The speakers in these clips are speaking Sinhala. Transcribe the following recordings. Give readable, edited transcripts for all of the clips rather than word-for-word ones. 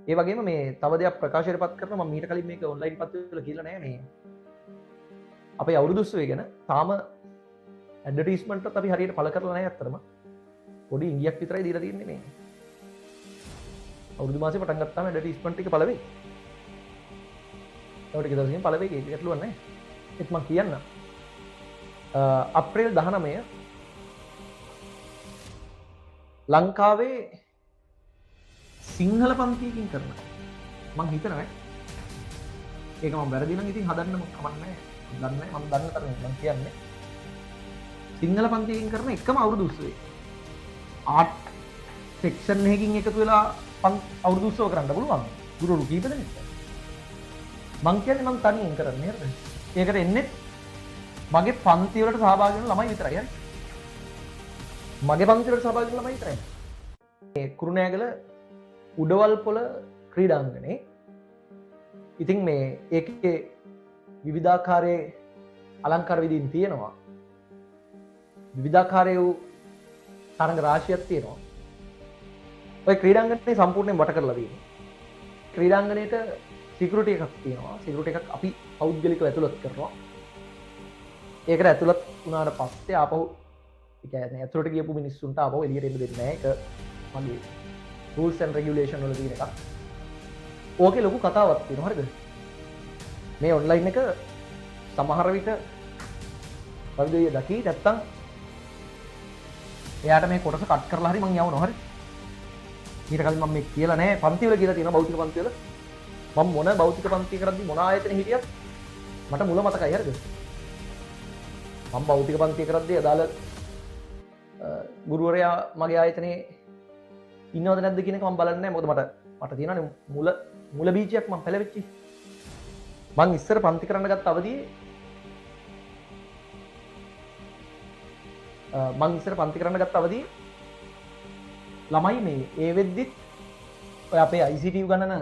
ඒ වගේම මේ තව දෙයක් ප්‍රකාශයට පත් කරනවා මම මීට කලින් මේක ඔන්ලයින් පත්වල කියලා නෑ මේ අපේ අවුරුදු උත්සවය ගැන තාම ඇඩ්වර්ටයිස්මන්ට් එකත් අපි හරියට පළ කරලා නැහැ අත්‍තරම පොඩි ඉංගියක් විතරයි දීලා තියෙන්නේ මේ අවුරුදු මාසේ පටන් ගත්තාම ඇඩ්වර්ටයිස්මන්ට් එක පළ වෙයි තව ටික දවසකින් පළ වෙයි ඒක ගැටලුවක් නැහැ ඒත් මම කියන්න අප්‍රේල් 19 ලංකාවේ සිංහල පන්තියකින් කරන මං හිතනවා ඒක මම වැරදි නම් ඉතින් හදන්න කමන්නේ නැහැ මම දන්න තරමින් මම කියන්නේ සිංහල පන්තියකින් කරන එකම අවුරුදු උත්සවය ආර්ට් සෙක්ෂන් එකකින් එකතු වෙලා අවුරුදු උත්සව කරන්න පුළුවන් ගුරුවරු කීප දෙනෙක් මං කියන්නේ මං තනියෙන් කරන්නේ නේද ඒකට එන්නේ මගේ පන්ති වලට සහභාගී වෙන ළමයි විතරයි හරි මගේ පන්ති වලට සහභාගී වෙන ළමයි විතරයි මේ කුරුණෑගල උඩවල් පොළ ක්‍රීඩාංගණේ ඉතින් මේ ඒකේ විවිධාකාරයේ අලංකාර විදීන් තියෙනවා විවිධාකාරයේ වූ තරඟ රාශියක් තියෙනවා ඔය ක්‍රීඩාංගණේ සම්පූර්ණයෙන් වට කරලා තියෙනවා ක්‍රීඩාංගණයට සිකියුරිටි එකක් තියෙනවා සිකියුරිටි එකක් අපි පෞද්ගලිකව ඇතුළත් කරනවා ඒකට ඇතුළත් වුණාට පස්සේ ආපහු ඒ කියන්නේ ඇතුළට ගියපු මිනිස්සුන්ට ආපහු එළියට එන්න දෙන්නේ නැහැ ඒක මගේ rules and regulation වල තියෙන එකක්. ඕකේ ලොකු කතාවක් තියෙනවා හරිද? මේ ඔන්ලයින් එක සමහර විට වලදී දකි නැත්තම් එයාට මේ කොටස කට් කරලා හරි මං යවනවා හරි. ඊට කලින් මම මේ කියලා නැහැ පන්ති වල කියලා තියෙනවා භෞතික පන්ති වල. මම මොන භෞතික පන්ති කරද්දි මොන ආයතනෙ හිටියත් මට මුල මතකයි හරිද? මම භෞතික පන්ති කරද්දි අදාළ ගුරුවරයා මගේ ආයතනයේ ඉන්නවද නැද්ද කියන එක මම බලන්නේ නැහැ මොකද මට තියෙනවානේ මුල බීජයක් මම පැලවෙච්චි මං ඉස්සර පන්ති කරන්න ගත්ත අවදියේ ළමයි මේ ඒ වෙද්දිත් ඔය අපේ ICT උගන්නන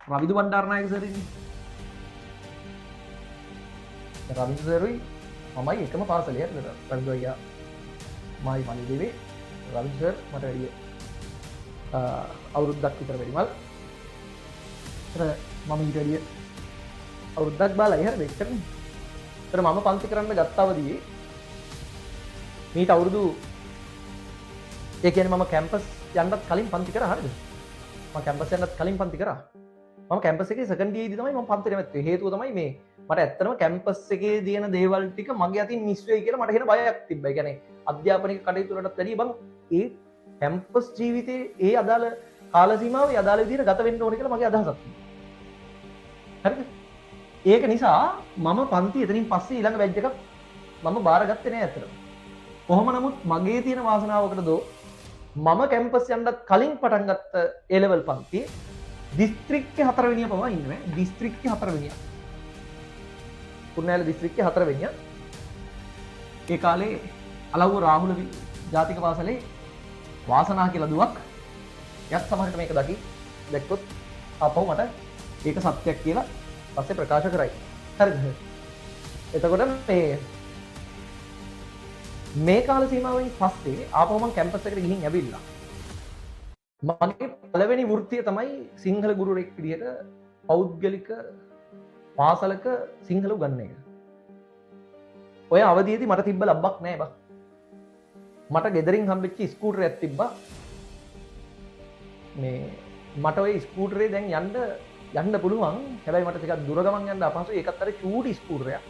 රවිදු බණ්ඩාරනායක සර් ඉන්නේ රවිදු සර්යි මමයි එකම පාසලේ හරිද රවිදු අයියා මායි මනිදේවේ රවිදු සර් මට වැඩිය අවුරුද්දක් විතර වැඩිමල් මම ඊට වැඩිය අවුරුද්දක් බාලයි හරිද එච්චරනේ ඒතර මම පන්ති කරන්න ගත්ත අවදියේ මීට අවුරුදු ඒ කියන්නේ මම කැම්පස් යන්නත් කලින් පන්ති කරා හරිද මම කැම්පස් යන්නත් කලින් පන්ති කරා මම කැම්පස් එකේ සෙකන්ඩ් ඉයර්දී තමයි මම පන්තිට වැටුවේ හේතුව තමයි මේ මට ඇත්තටම කැම්පස් එකේ තියෙන දේවල් ටික මගේ අතින් මිස් වෙයි කියලා මට හිතෙන බයක් තිබ්බා. ඒ කියන්නේ අධ්‍යාපනික කටයුතු වලටත් වැඩිය බං ඒ කැම්පස් ජීවිතේ ඒ අදාළ කාල සීමාවේ අදාළ විදිහට ගත වෙන්න ඕනේ කියලා මගේ අදහසක් තිබ්බා. හරිද? ඒක නිසා මම පන්ති එතනින් පස්සේ ඊළඟ බැච් එකක් මම බාරගත්තේ නෑ ඇත්තටම. කොහොම නමුත් මගේ තියෙන වාසනාවකටද මම කැම්පස් යන්නත් කලින් පටන් ගත්ත A level පන්තියේ දිස්ත්‍රික්කේ 4 වෙනිය පවා ඉන්නේ. දිස්ත්‍රික්කේ 4 වෙනිය. කුරුණෑගල දිස්ත්‍රික්කේ 4 වෙනිය. ඒ කාලේ අලව්ව රාහුල ජාතික පාසලේ වාසනා කියලා දුවක් යත් සමහරට මේක දැක්කොත් අපව මට ඒක සත්‍යයක් කියලා පස්සේ ප්‍රකාශ කරයි. හරිද? එතකොට මේ කාල සීමාවෙන් පස්සේ ආපහු මම කැම්පස් එකට ගිහින් ඇවිල්ලා මගේ පළවෙනි වෘත්තිය තමයි සිංහල ගුරුවරයෙක් විදිහට පෞද්ගලික පාසලක සිංහල උගන්වන එක. ඔය අවධියේදී මට තිබ්බ ලබ්බක් නෑ බං. මට ගෙදරින් හම්බෙච්ච ස්කූටරයක් තිබ්බා. මේ මට ওই ස්කූටරේ දැන් යන්න පුළුවන්. හැබැයි මට ටිකක් දුර ගමන් යන්න අපහසුයි. ඒකත් අර චූටි ස්කූටරයක්.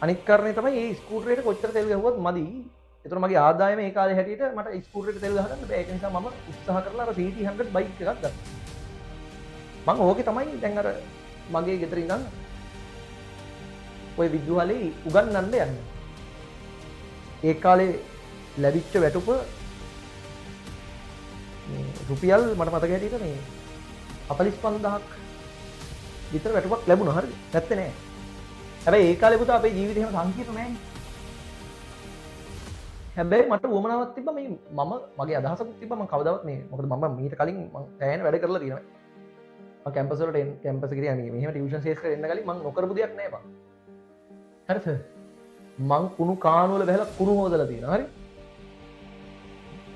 අනිත් කාරණේ තමයි මේ ස්කූටරේට කොච්චර තෙල් ගහුවත් මදි. ඒතර මගේ ආදායම ඒ කාලේ හැටියට මට ස්කූටරේට තෙල් ගහගන්න බෑ. ඒක නිසා මම උත්සාහ කරලා අර CT100 බයික් එකක් ගත්තා. මම ඕකේ තමයි දැන් අර මගේ ගෙදර ඉඳන් ඔය විදුහලේ උගන්වන්න යන්නේ. ඒ කාලේ ලැබිච්ච වැටුප රුපියල් මට මතක හැටියට මේ 45000ක් විතර වැටුපක් ලැබුණා හරිද? නැත්තේ නෑ. හැබැයි ඒ කාලේ පුතා අපේ ජීවිතේ එහෙම සංකීර්ණ නෑනේ. හැබැයි මට උවමනාවක් තිබ්බා මේ මම මගේ අදහසකුත් තිබ්බා මම කවදාවත් මේ මොකද මම මීට කලින් මම දැයන වැඩ කරලා තියෙනවා. මම කැම්පස් වලට කැම්පස් එකට යන්නේ මෙහෙම ටියුෂන් ශේෂ්ත්‍රෙට එන්න කලින් මම නොකරපු දෙයක් නෑ බං. හරිද? මං කුණු කාණු වල බහලා කුණු හොදලා තියෙනවා. හරි?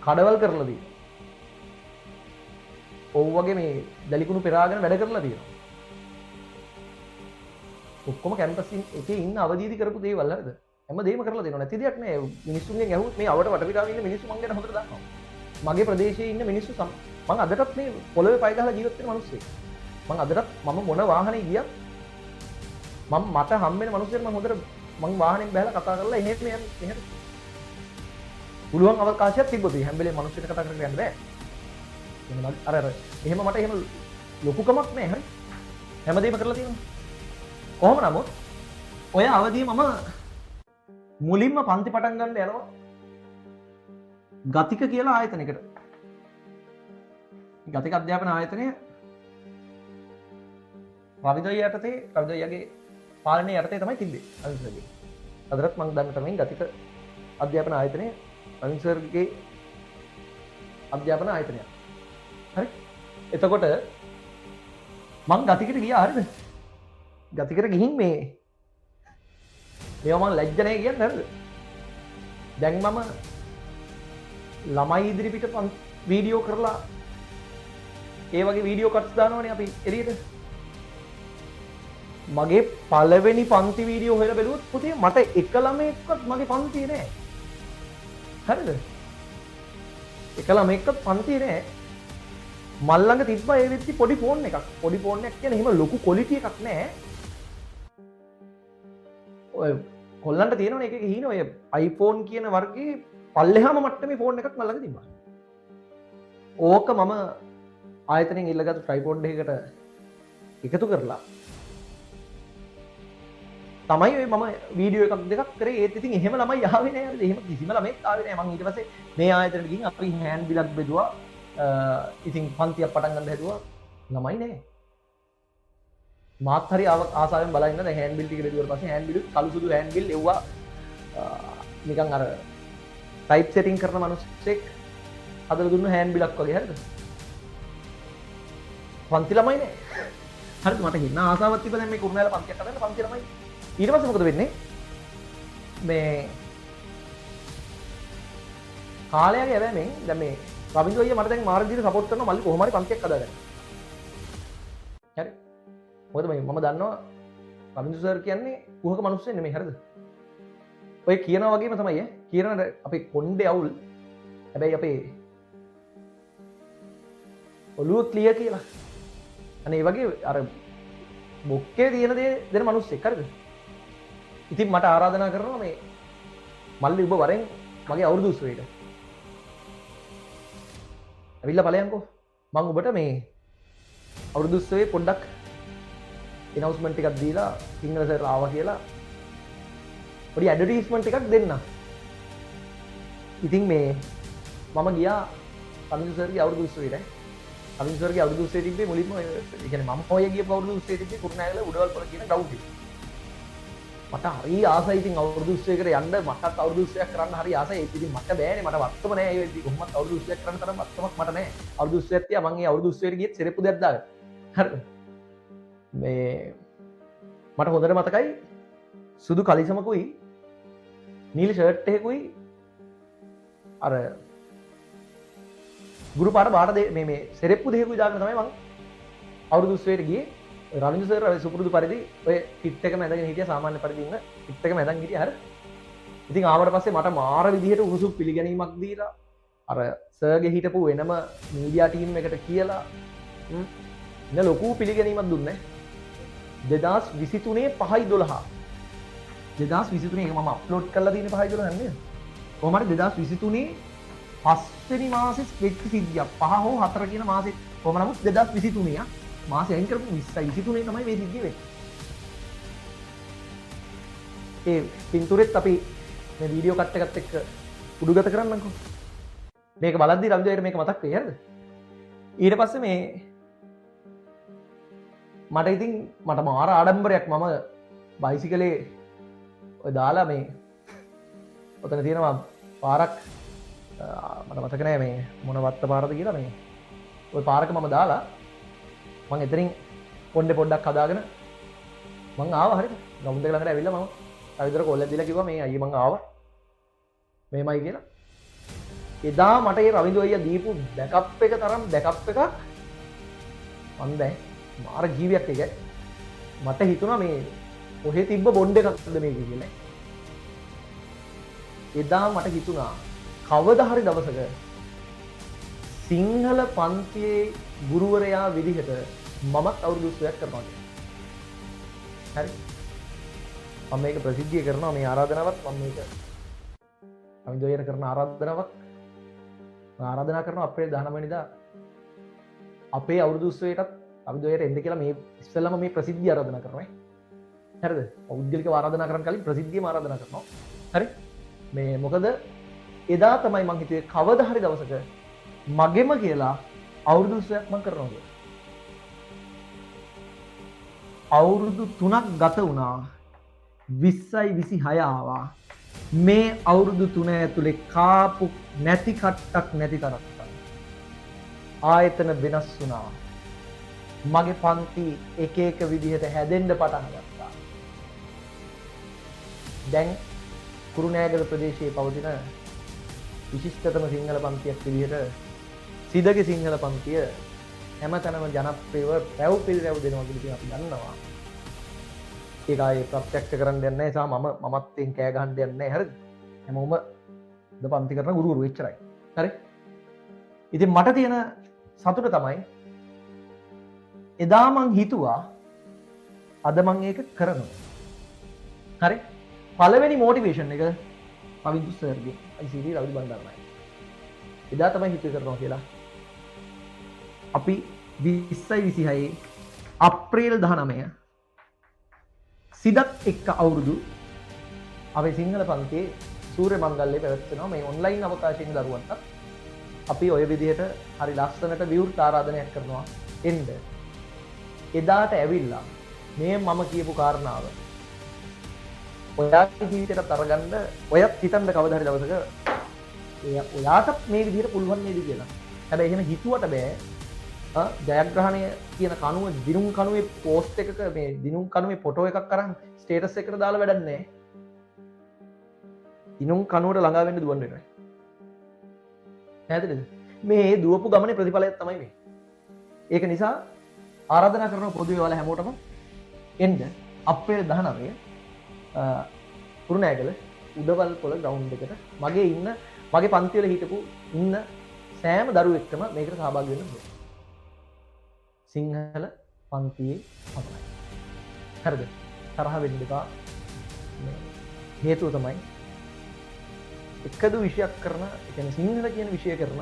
කඩවල් කරලා තියෙනවා. ඔව් වගේ මේ දැලිකුණු පෙරාගෙන වැඩ කරලා තියෙනවා. ඔක්කොම කැම්පස් එකේ ඉන්න අවදීදි කරපු දේවල් හරිද? හැමදේම කරලා දෙනවා. නැති දෙයක් නෑ. මිනිස්සුන්ගෙන් ඇහුවොත් මේ අවට වටපිටාවේ ඉන්න මිනිස්සු මං ගැන හොඳට දන්නවා. මගේ ප්‍රදේශයේ ඉන්න මිනිස්සු මං අදටත් මේ පොළවේ පය ගහලා ජීවත් වෙන මිනිස්සෙක්. මං අදටත් මම මොන වාහනේ ගියත් මට හම්බෙන මිනිස්සුන්ට මං හොඳට මං වාහනෙන් බහලා කතා කරලා එහෙත් මේ එහෙට පුළුවන් අවකාශයක් තිබ්බොත් හැම වෙලේම මිනිස්සුන්ට කතා කරගෙන යන්න බෑ. එහෙම අර එහෙම මට එහෙම ලොකුකමක් නෑ හරි. හැමදේම කරලා තියෙනවා. කොහොම නමුත් ඔය අවදී මම මුලින්ම පන්ති පටන් ගන්න යනවා ගතික කියලා ආයතනයකට. ගතික අධ්‍යාපන ආයතනය රවිදොයි යටතේ රවිදොයිගේ පාලනය යටතේ තමයි තිබ්බේ අනිසර්ගේ. අදටත් මම දන්න තමයි ගතික අධ්‍යාපන ආයතනය අනිසර්ගේ අධ්‍යාපන ආයතනය. හරි. එතකොට මං ගතිකට ගියා හරිද? ගතිකට ගිහින් මේවා මම ලැජ්ජ නැහැ කියන්නේ හරිද? දැන් මම ළමයි ඉදිරි පිට වීඩියෝ කරලා ඒ වගේ වීඩියෝ කට්ස් දානවනේ අපි එළියට. මගේ පළවෙනි පන්ති වීඩියෝ හොයලා බැලුවොත් පුතේ මට එක ළමයෙක්වත් මගේ පන්තියේ නැහැ. හරිද? එක ළමයෙක්වත් පන්තියේ නැහැ. මල් ළඟ තිබ්බා ඒ වෙද්දි පොඩි ෆෝන් එකක්. පොඩි ෆෝන් එකක් කියන්නේ එහෙම ලොකු ක්වොලිටි එකක් නැහැ. ඔය කොල්ලන්ට තියෙනවනේ එක එක හීන ඔය iPhone කියන වර්ගයේ පල්ලෙහාම මට්ටමේ ෆෝන් එකක් මල් ළඟ තිබ්බා. ඕක මම ආයතනයෙන් ඉල්ලගත්තු ට්‍රයිපෝඩ් එකකට එකතු කරලා තමයි ඔය මම වීඩියෝ එකක් දෙකක් කරේ. ඒත් ඉතින් එහෙම ළමයි ආවේ නෑ හරිද? එහෙම කිසිම ළමෙක් ආවේ නෑ. මම ඊට පස්සේ මේ ආයතනයට ගිහින් අපි හෑන්ඩ් බිලක් බෙදුවා. ඉතින් පන්තියක් පටන් ගන්න හැදුවා. ළමයි නෑ. මාත් හරි ආසාවෙන් බලන් ඉන්න දැන් හෑන්ඩ් බිල් ටික බෙදුවාට පස්සේ හෑන්ඩ් බිල් කළු සුදු හෑන්ඩ් බිල් එව්වා නිකන් අර ටයිප් සෙටින් කරන මිනිස්සෙක් හදලා දුන්න හෑන්ඩ් බිලක් වගේ හරිද? පන්ති ළමයි නෑ. හරිද? මට හින්න ආසාවක් තිබ්බ දැන් මේ කුරුණෑල පන්තියක් හදන්න පන්ති ළමයි. ඊට පස්සේ මොකද වෙන්නේ? මේ කාලයගේ හැබැයි දැන් මේ රවින්ද්‍ර අයියා මට දැන් මාර විදිහට සපෝට් කරනවා මල්ලි කොහොම හරි පන්තියක් හදාගන්න. හරි. මොකද මම දන්නවා රවින්ද්‍ර සර් කියන්නේ කුහක මිනිස්සු නෙමෙයි හරිද? ඔය කියනවා වගේම තමයි කියන අපේ කොණ්ඩේ අවුල්. හැබැයි අපේ ඔළුව ක්ලියර් කියලා. අනේ ඒ වගේ අර බොක්කේ තියෙන දේ දෙන මිනිස්සෙක් හරිද? ඉතින් මට ආරාධනා කරනවා මේ මල්ලි ඔබ වරෙන් මගේ අවුරුදු උත්සවයට ඇවිල්ලා බලයන්කෝ. මම ඔබට මේ අවුරුදු උත්සවයේ පොඩ්ඩක් announcement එකක් දීලා සිංහල සර් ආවා කියලා පොඩි ඇඩ්වර්ටයිස්මන්ට් එකක් දෙන්න. ඉතින් මේ මම ගියා රවින්ද්‍ර සර්ගේ අවුරුදු උත්සවයට. රවින්ද්‍ර සර්ගේ අවුරුදු උත්සවයේ තිබ්බේ මුලින්ම ඒ කියන්නේ මම හොය ගියපු අවුරුදු උත්සවයේ තිබ්බේ කුරුණෑගල උඩවල්පොළ කියන ග්‍රවුන්ඩ් එකේ. මට හරි ආසයි ඉතින් අවුරුදු උත්සවයකට යන්න. මටත් අවුරුදු උත්සවයක් කරන්න හරි ආසයි. ඉතින් මට බෑනේ. මට වත්තම නෑ. ඒ වෙද්දි කොහොමවත් අවුරුදු උත්සවයක් කරන්න තරම් වත්තමක් මට නෑ. අවුරුදු උත්සවයක් තියා මම ඒ අවුරුදු උත්සවයට ගියෙත් සෙරෙප්පු දෙයක් දාගෙන. හරිද? මේ මට හොඳට මතකයි සුදු කලිසමකුයි නීල ෂර්ට් එකකුයි අර ගුරු පාර බාට මේ සෙරෙප්පු දෙකකුයි දාගෙන තමයි මම අවුරුදු උත්සවයට ගියේ. රවින්ද්‍ර සර් අර සුපුරුදු පරිදි ඔය කිට් එක මැදගෙන හිටියා. සාමාන්‍ය පරිදි ඉන්න කිට් එක මැදන් හිටියා හරිය. ඉතින් ආවට පස්සේ මට මාර විදිහට උණුසුම් පිළිගැනීමක් දීලා අර සර්ගේ හිටපු වෙනම මීඩියා ටීම් එකට කියලා ඉන්න ලොකු පිළිගැනීමක් දුන්නේ. 2023 5/12 2023 එක මම අප්ලෝඩ් කරලා තියෙන 5/12 නේද? කොහොම හරි 2023 5 වෙනි මාසෙත් වෙච්ච සිද්ධියක්. 5 හෝ 4 කියන මාසෙත් කොහොම නමුත් 2023 මාසෙ අයින් කරපු 23 තමයි මේ සිද්ධිය වෙන්නේ. ඒ පින්තූරෙත් අපි මේ වීඩියෝ කට් එකත් එක්ක උඩුගත කරන්නම්කෝ. මේක බලද්දි රවිදේට මේක මතක් වෙයි හරිද? ඊට පස්සේ මේ මට ඉතින් මට මාර ආඩම්බරයක්. මම බයිසිකලේ ඔය දාලා මේ ඔතන තියෙනවා පාරක් මට මතක නෑ මේ මොන වත්ත පාරද කියලා. මේ ඔය පාරක මම දාලා මං එතනින් පොඩ්ඩක් හදාගෙන මං ආවා හරිද? ගමුද ළඟට ඇවිල්ලා මම රවිදේට කෝල් එකක් දීලා කිව්වා මේ අයියේ මං ආවා මේමයි කියලා. එදා මට ඒ රවින්ද්‍ර අයියා දීපු බෑකප් එක තරම් බෑකප් එකක් මම දැන් මාර ජීවියක් එක මට හිතුණා මේ ඔහෙ තිබ්බ බොන්ඩ් එකක්ද මේක කියලා. එදා මට හිතුණා කවදා හරි දවසක සිංහල පන්තියේ ගුරුවරයා විදිහට මමත් අවුරුදු 20ක් කරනවා කියලා. හරි. මම මේක ප්‍රසිද්ධිය කරනවා මේ ආරාධනාවත් මම මේක අමිදෝයර කරන ආරාධනාවක් ආරාධනා කරනවා අප්‍රේල් 19 වෙනිදා අපේ අවුරුදු උත්සවයටත් අමිදෝයර එන්න කියලා මේ ඉස්සෙල්ලාම මේ ප්‍රසිද්ධිය ආරාධනා කරනවා. හරිද? පෞද්ගලිකව ආරාධනා කරන්න කලින් ප්‍රසිද්ධියම ආරාධනා කරනවා. හරි? මේ මොකද එදා තමයි මං හිතුවේ කවදා හරි දවසක මගෙම කියලා අවුරුදු 20ක් මං කරනවා කියලා. අවුරුදු 3ක් ගත වුණා. 20යි 26 ආවා. මේ අවුරුදු 3 ඇතුලේ කාපු නැති කට්ටක් නැති තරක් ආයතන වෙනස් වුණා. මගේ පන්ති එක එක විදිහට හැදෙන්න පටන් ගත්තා. දැන් කුරුණෑගල ප්‍රදේශයේ පවතින විශිෂ්ටතම සිංහල පන්තියක් විදිහට සිදගේ සිංහල පන්තිය හැමතැනම ජනප්‍රියව පැව් පිළිරැව් දෙනවා කියලා අපි දන්නවා. ඒක ආයේ ප්‍රත්‍යක්ෂ කරන්න දෙන්නේ නැහැ. සහ මමත් එන් කෑ ගහන්න දෙන්නේ නැහැ. හරිද? හැමෝම ද පන්ති කරන ගුරුවරු එච්චරයි. හරි? ඉතින් මට තියෙන සතුට තමයි එදා මං හිතුවා අද මං ඒක කරනවා. හරි? පළවෙනි මොටිවේෂන් එක පවිදු සර්ගේ ICT රවි බණ්ඩාරනායක. එදා තමයි හිතුවේ කරනවා කියලා. අපි 2026 අප්‍රේල් 19 සිදත් එක්ක අවුරුදු අපේ සිංහල පන්තියේ සූර්ය මංගල්‍යය පැවැත්වෙනවා. මේ ඔන්ලයින් අවකාශයෙන් දරුවන්ට අපි ඔය විදිහට හරි ලස්සනට විවෘත ආරාධනයක් කරනවා එන්න. එදාට ඇවිල්ලා මේ මම කියපු කාරණාව ඔයාගේ ජීවිතයට අරගන්න ඔයත් හිතන්න කවදා හරි දවසක ඔයාට මේ විදිහට පුළුවන් නේද කියලා. හැබැයි එහෙම හිතුවට බෑ. ජයග්‍රහණය කියන කනුව දිනුම් කනුවේ පෝස්ට් එකක මේ දිනුම් කනුවේ ෆොටෝ එකක් අරන් ස්ටේටස් එකට දාලා වැඩක් නැහැ. දිනුම් කනුවට ළඟා වෙන්න දුවන්න වෙනවා. පැහැදිලිද? මේ දුවපු ගමනේ ප්‍රතිඵලයක් තමයි මේ. ඒක නිසා ආරාධනා කරන පොදුවේ වල හැමෝටම එන්න අප්‍රේල් 19 කුරුණෑගල උඩවල් පොළ ග්‍රවුන්ඩ් එකට මගේ පන්ති වල හිටපු ඉන්න සෑම දරුවෙක්ටම මේකට සහභාගී වෙන්න පුළුවන්. සිංහල පන්තියේ පමණයි. හරිද? තරහ වෙන්න එපා. හේතුව තමයි එකදු විෂයක් කරන, ඒ කියන්නේ සිංහල කියන විෂය කරන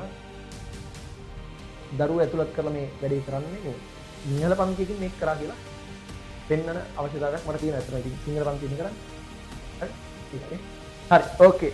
දරුවෝ ඇතුළත් කරලා මේ වැඩේ කරන්නේ සිංහල පන්තියකින් මේක කරා කියලා පෙන්වන අවශ්‍යතාවයක් මට තියෙනවා. ඒතර ඉතින් සිංහල පන්තියෙන් කරන්නේ. හරි? හරි. ඕකේ.